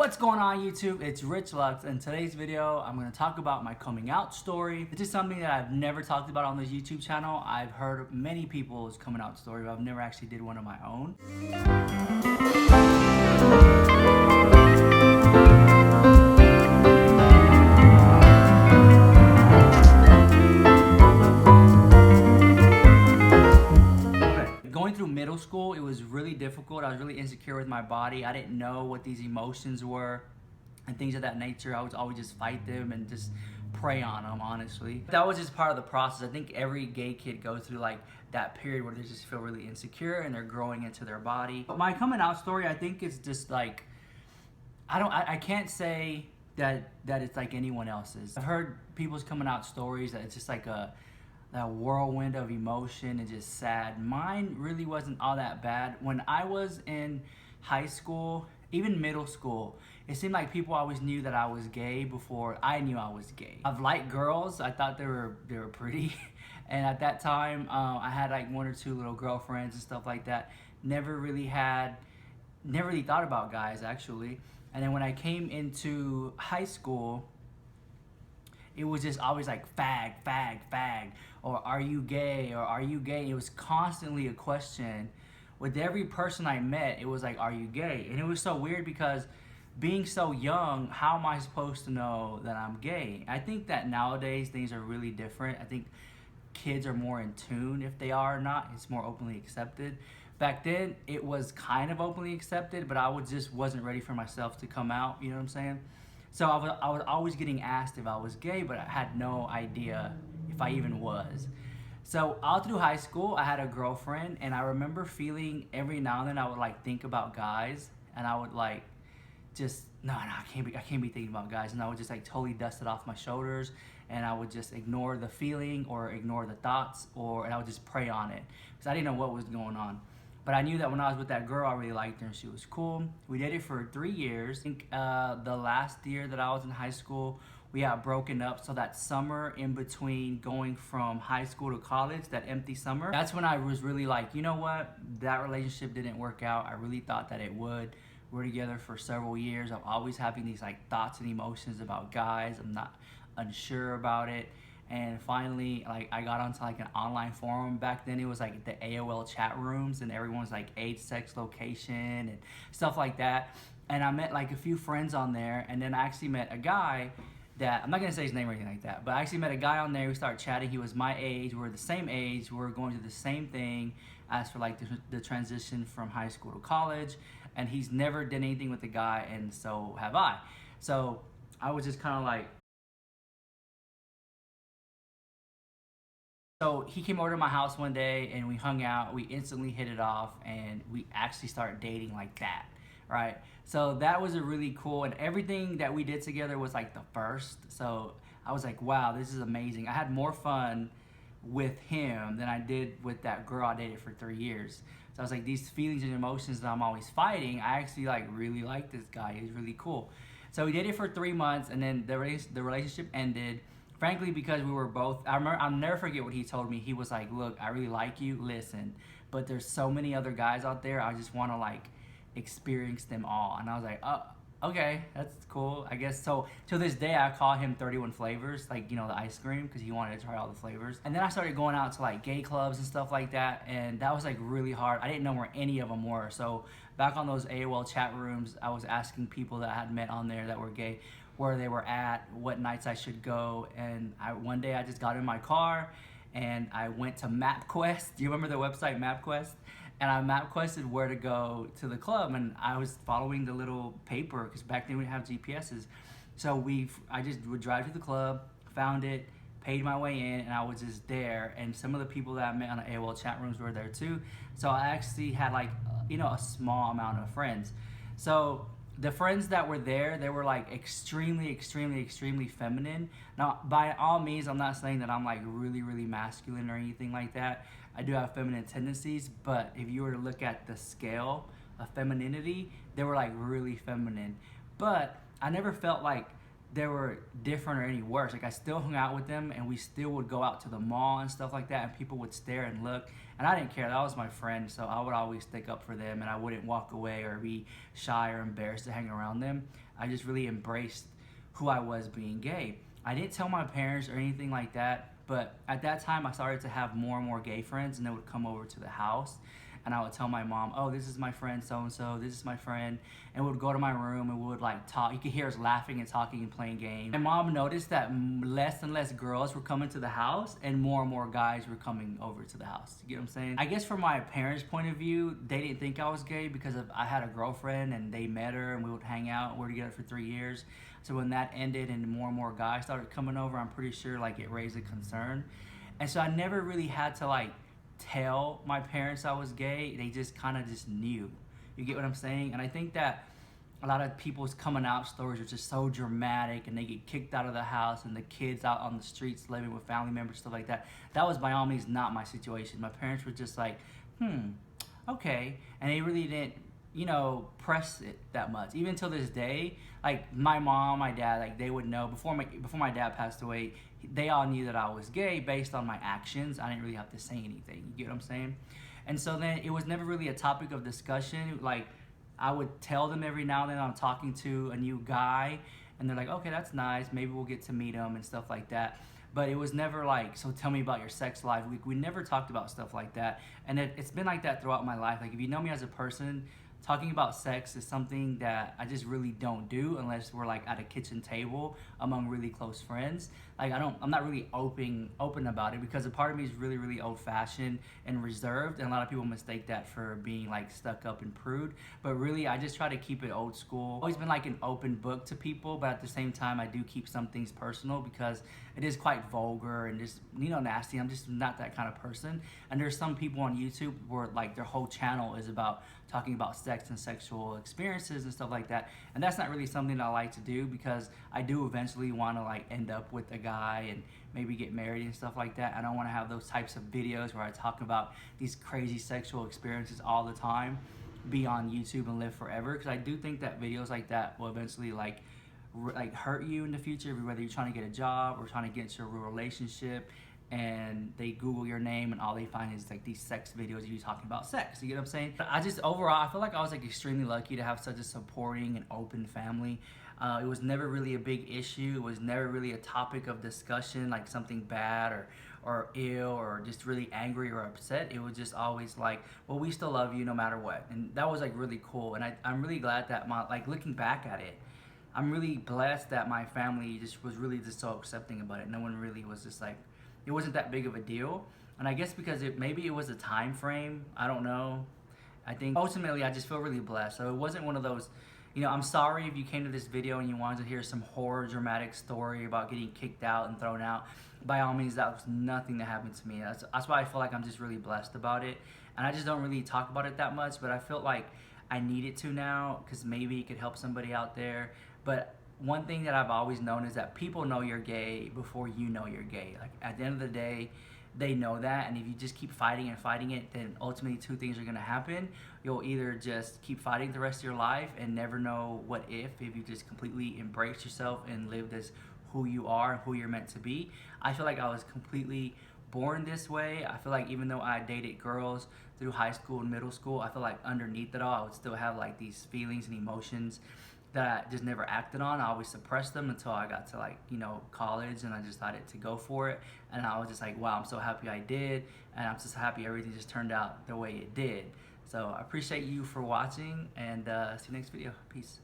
What's going on YouTube? It's Rich Lux. In today's video, I'm going to talk about my coming out story. This is something that I've never talked about on this YouTube channel. I've heard many people's coming out story, but I've never actually did one of my own. Going through middle school, it was really difficult. I was really insecure with my body. I didn't know what these emotions were and things of that nature. I would always just fight them and just prey on them, honestly. That was just part of the process. I think every gay kid goes through like that period where they just feel really insecure and they're growing into their body. But my coming out story, I think is just like, I can't say that it's like anyone else's. I've heard people's coming out stories that it's just like that whirlwind of emotion and just sad. Mine really wasn't all that bad. When I was in high school, even middle school, it seemed like people always knew that I was gay before I knew I was gay. I've liked girls. I thought they were pretty. And at that time, I had like one or two little girlfriends and stuff like that. Never really thought about guys actually. And then when I came into high school, it was just always like fag, fag, fag, or are you gay, or are you gay? It was constantly a question. With every person I met, it was like, are you gay? And it was so weird because being so young, how am I supposed to know that I'm gay? I think that nowadays things are really different. I think kids are more in tune if they are or not. It's more openly accepted. Back then, it was kind of openly accepted, but I just wasn't ready for myself to come out, you know what I'm saying? So I was always getting asked if I was gay, but I had no idea if I even was. So all through high school, I had a girlfriend, and I remember feeling every now and then I would like think about guys, and I would like just, no, I can't be thinking about guys, and I would just like totally dust it off my shoulders, and I would just ignore the feeling or ignore the thoughts, and I would just prey on it because I didn't know what was going on. But I knew that when I was with that girl, I really liked her and she was cool. We dated for 3 years. I think the last year that I was in high school, we got broken up. So that summer in between going from high school to college, that empty summer, that's when I was really like, you know what? That relationship didn't work out. I really thought that it would. We're together for several years. I'm always having these like thoughts and emotions about guys. I'm not unsure about it. And finally, like, I got onto like an online forum. Back then it was like the AOL chat rooms, and everyone's like age, sex, location, and stuff like that. And I met like a few friends on there, and then I actually met a guy that, I'm not gonna say his name or anything like that, but I actually met a guy on there. We started chatting. He was my age. We were the same age. We were going through the same thing as for like the transition from high school to college. And he's never done anything with the guy, and so have I. So I was just kind of like, so he came over to my house one day and we hung out. We instantly hit it off and we actually started dating like that, right? So that was a really cool, and everything that we did together was like the first. So I was like, wow, this is amazing. I had more fun with him than I did with that girl I dated for 3 years. So I was like, these feelings and emotions that I'm always fighting, I actually like really like this guy. He's really cool. So we dated for 3 months, and then the relationship ended. Frankly, because we were both, I'll never forget what he told me. He was like, look, I really like you, listen, but there's so many other guys out there, I just want to like experience them all. And I was like, oh, okay, that's cool, I guess. So to this day, I call him 31 Flavors, like, you know, the ice cream, because he wanted to try all the flavors. And then I started going out to like gay clubs and stuff like that, and that was like really hard. I didn't know where any of them were. So back on those AOL chat rooms, I was asking people that I had met on there that were gay where they were at, what nights I should go. And one day I just got in my car and I went to MapQuest. Do you remember the website MapQuest? And I MapQuested where to go to the club, and I was following the little paper because back then we didn't have GPSs. So I just would drive to the club, found it, paid my way in, and I was just there. And some of the people that I met on the AOL chat rooms were there too. So I actually had like, you know, a small amount of friends. So the friends that were there, they were like extremely feminine. Now, by all means, I'm not saying that I'm like really masculine or anything like that. I do have feminine tendencies, but if you were to look at the scale of femininity, they were like really feminine. But I never felt like they were different or any worse. Like I still hung out with them and we still would go out to the mall and stuff like that and people would stare and look and I didn't care. That was my friend, so I would always stick up for them and I wouldn't walk away or be shy or embarrassed to hang around them. I just really embraced who I was being gay. I didn't tell my parents or anything like that, but at that time I started to have more and more gay friends and they would come over to the house and I would tell my mom, oh, this is my friend so-and-so, this is my friend, and we would go to my room and we would like talk. You could hear us laughing and talking and playing games. My mom noticed that less and less girls were coming to the house and more guys were coming over to the house. You get what I'm saying? I guess from my parents' point of view, they didn't think I was gay because I had a girlfriend and they met her and we would hang out. We were together for 3 years. So when that ended and more guys started coming over, I'm pretty sure like it raised a concern. And so I never really had to like tell my parents I was gay. They just kind of just knew. You get what I'm saying? And I think that a lot of people's coming out stories are just so dramatic and they get kicked out of the house and the kids out on the streets living with family members, stuff like that. That was by all means not my situation. My parents were just like, okay. And they really didn't, you know, press it that much. Even till this day, like my mom, my dad, like they would know before my dad passed away, they all knew that I was gay based on my actions. I didn't really have to say anything. You get what I'm saying? And so then it was never really a topic of discussion. Like I would tell them every now and then I'm talking to a new guy and they're like, okay, that's nice. Maybe we'll get to meet him and stuff like that. But it was never like, so tell me about your sex life. We never talked about stuff like that. And it's been like that throughout my life. Like if you know me as a person, talking about sex is something that I just really don't do unless we're like at a kitchen table among really close friends. Like I'm not really open about it because a part of me is really old fashioned and reserved, and a lot of people mistake that for being like stuck up and prude. But really I just try to keep it old school. Always been like an open book to people, but at the same time I do keep some things personal because it is quite vulgar and just, you know, nasty. I'm just not that kind of person. And there's some people on YouTube where like their whole channel is about talking about sex and sexual experiences and stuff like that, and that's not really something that I like to do because I do eventually want to like end up with a guy and maybe get married and stuff like that. I don't want to have those types of videos where I talk about these crazy sexual experiences all the time be on YouTube and live forever, because I do think that videos like that will eventually like hurt you in the future, whether you're trying to get a job or trying to get into a real relationship and they Google your name and all they find is like these sex videos of you talking about sex. You get what I'm saying? But I just overall I feel like I was like extremely lucky to have such a supporting and open family. It was never really a big issue. It was never really a topic of discussion, like something bad or ill or just really angry or upset. It was just always like, well, we still love you no matter what. And that was like really cool. And I'm really glad that like looking back at it, I'm really blessed that my family just was really just so accepting about it. No one really was just like, it wasn't that big of a deal. And I guess because maybe it was a time frame, I don't know. I think ultimately I just feel really blessed. So it wasn't one of those, you know, I'm sorry if you came to this video and you wanted to hear some horror dramatic story about getting kicked out and thrown out. By all means, that was nothing that happened to me. That's why I feel like I'm just really blessed about it. And I just don't really talk about it that much, but I felt like I needed to now because maybe it could help somebody out there. But one thing that I've always known is that people know you're gay before you know you're gay. Like at the end of the day, they know that, and if you just keep fighting it, then ultimately two things are gonna happen. You'll either just keep fighting the rest of your life and never know what if you just completely embrace yourself and live as who you are and who you're meant to be. I feel like I was completely born this way. I feel like even though I dated girls through high school and middle school, I feel like underneath it all, I would still have like these feelings and emotions that I just never acted on. I always suppressed them until I got to like, you know, college, and I just decided to go for it. And I was just like, wow, I'm so happy I did. And I'm just happy everything just turned out the way it did. So I appreciate you for watching, and see you next video. Peace.